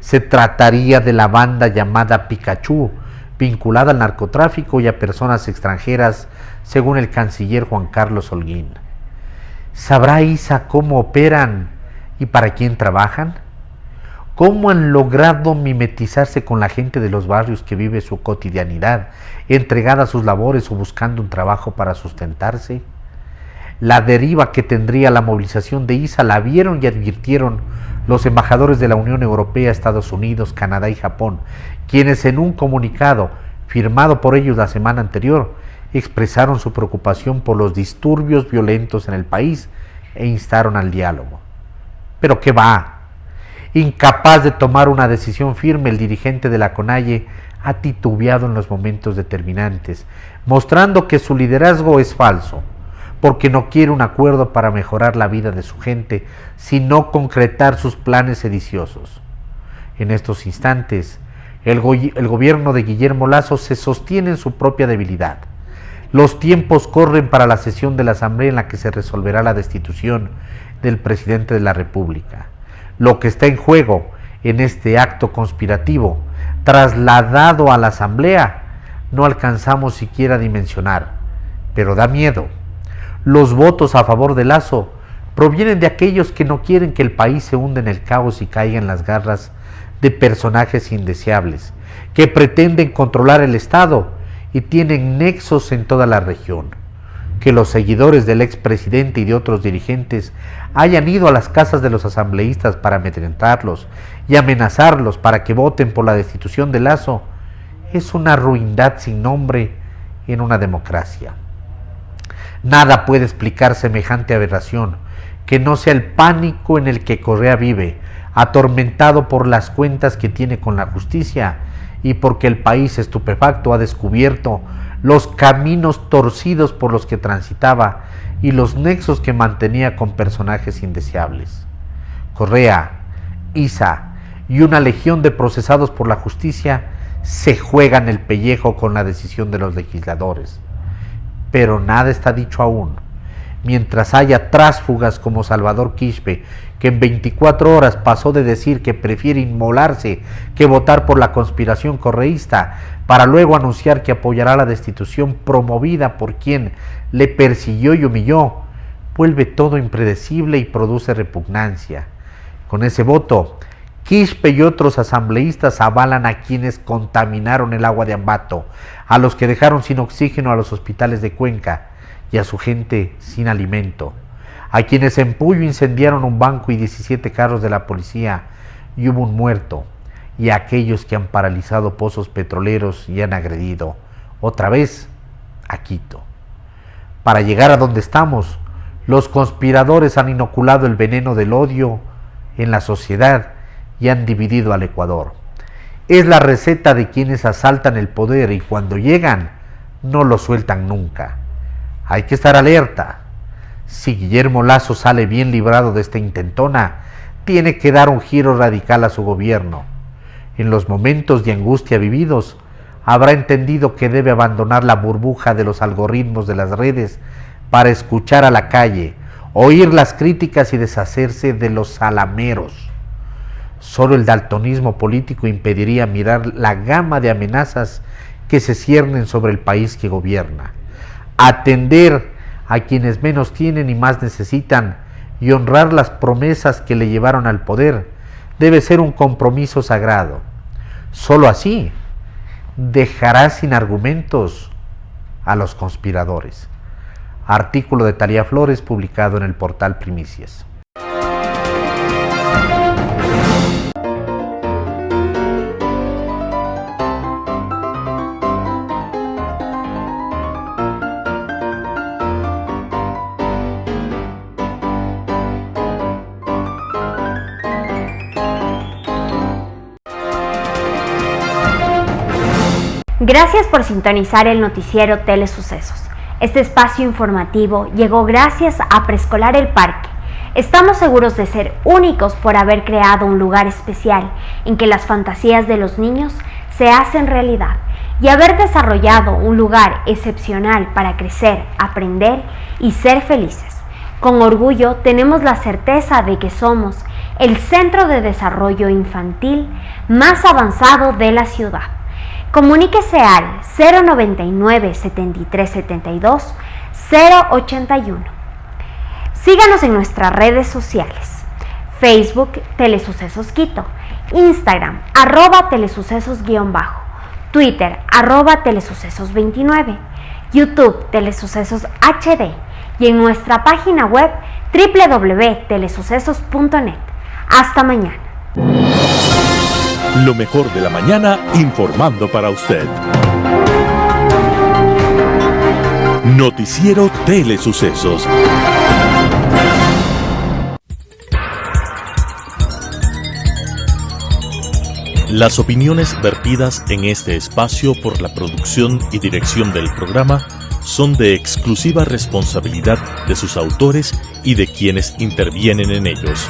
Se trataría de la banda llamada Pikachu, vinculada al narcotráfico y a personas extranjeras, según el canciller Juan Carlos Holguín. ¿Sabrá Issa cómo operan y para quién trabajan? ¿Cómo han logrado mimetizarse con la gente de los barrios que vive su cotidianidad, entregada a sus labores o buscando un trabajo para sustentarse? La deriva que tendría la movilización de Issa la vieron y advirtieron los embajadores de la Unión Europea, Estados Unidos, Canadá y Japón, quienes en un comunicado firmado por ellos la semana anterior expresaron su preocupación por los disturbios violentos en el país e instaron al diálogo. ¿Pero qué va? Incapaz de tomar una decisión firme, el dirigente de la CONAIE ha titubeado en los momentos determinantes, mostrando que su liderazgo es falso, porque no quiere un acuerdo para mejorar la vida de su gente, sino concretar sus planes sediciosos. En estos instantes, el gobierno de Guillermo Lasso se sostiene en su propia debilidad. Los tiempos corren para la sesión de la Asamblea en la que se resolverá la destitución del presidente de la República. Lo que está en juego en este acto conspirativo, trasladado a la Asamblea, no alcanzamos siquiera a dimensionar, pero da miedo. Los votos a favor de Lasso provienen de aquellos que no quieren que el país se hunda en el caos y caiga en las garras de personajes indeseables, que pretenden controlar el Estado y tienen nexos en toda la región. Que los seguidores del expresidente y de otros dirigentes hayan ido a las casas de los asambleístas para amedrentarlos y amenazarlos para que voten por la destitución de Lasso es una ruindad sin nombre en una democracia. Nada puede explicar semejante aberración que no sea el pánico en el que Correa vive, atormentado por las cuentas que tiene con la justicia y porque el país estupefacto ha descubierto los caminos torcidos por los que transitaba y los nexos que mantenía con personajes indeseables. Correa, Issa y una legión de procesados por la justicia se juegan el pellejo con la decisión de los legisladores. Pero nada está dicho aún. mientras haya tránsfugas como Salvador Quispe, que en 24 horas pasó de decir que prefiere inmolarse que votar por la conspiración correísta, para luego anunciar que apoyará la destitución promovida por quien le persiguió y humilló, vuelve todo impredecible y produce repugnancia. Con ese voto, Quispe y otros asambleístas avalan a quienes contaminaron el agua de Ambato, a los que dejaron sin oxígeno a los hospitales de Cuenca y a su gente sin alimento, a quienes en Puyo incendiaron un banco y 17 carros de la policía y hubo un muerto, y a aquellos que han paralizado pozos petroleros y han agredido, otra vez, a Quito. Para llegar a donde estamos, los conspiradores han inoculado el veneno del odio en la sociedad y han dividido al Ecuador. Es la receta de quienes asaltan el poder y cuando llegan no lo sueltan nunca. Hay que estar alerta. Si Guillermo Lasso sale bien librado de esta intentona, tiene que dar un giro radical a su gobierno. En los momentos de angustia vividos, habrá entendido que debe abandonar la burbuja de los algoritmos de las redes para escuchar a la calle, oír las críticas y deshacerse de los salameros. Solo el daltonismo político impediría mirar la gama de amenazas que se ciernen sobre el país que gobierna. Atender a quienes menos tienen y más necesitan y honrar las promesas que le llevaron al poder debe ser un compromiso sagrado. Solo así dejará sin argumentos a los conspiradores. Artículo de Talía Flores publicado en el portal Primicias. Gracias por sintonizar el noticiero Telesucesos. Este espacio informativo llegó gracias a Preescolar El Parque. Estamos seguros de ser únicos por haber creado un lugar especial en que las fantasías de los niños se hacen realidad y haber desarrollado un lugar excepcional para crecer, aprender y ser felices. Con orgullo tenemos la certeza de que somos el centro de desarrollo infantil más avanzado de la ciudad. Comuníquese al 099 73 72 081. Síganos en nuestras redes sociales: Facebook Telesucesos Quito, Instagram @telesucesos_, Twitter @telesucesos29, YouTube Telesucesos HD y en nuestra página web www.telesucesos.net. Hasta mañana. Lo mejor de la mañana informando para usted. Noticiero Telesucesos. Las opiniones vertidas en este espacio por la producción y dirección del programa son de exclusiva responsabilidad de sus autores y de quienes intervienen en ellos.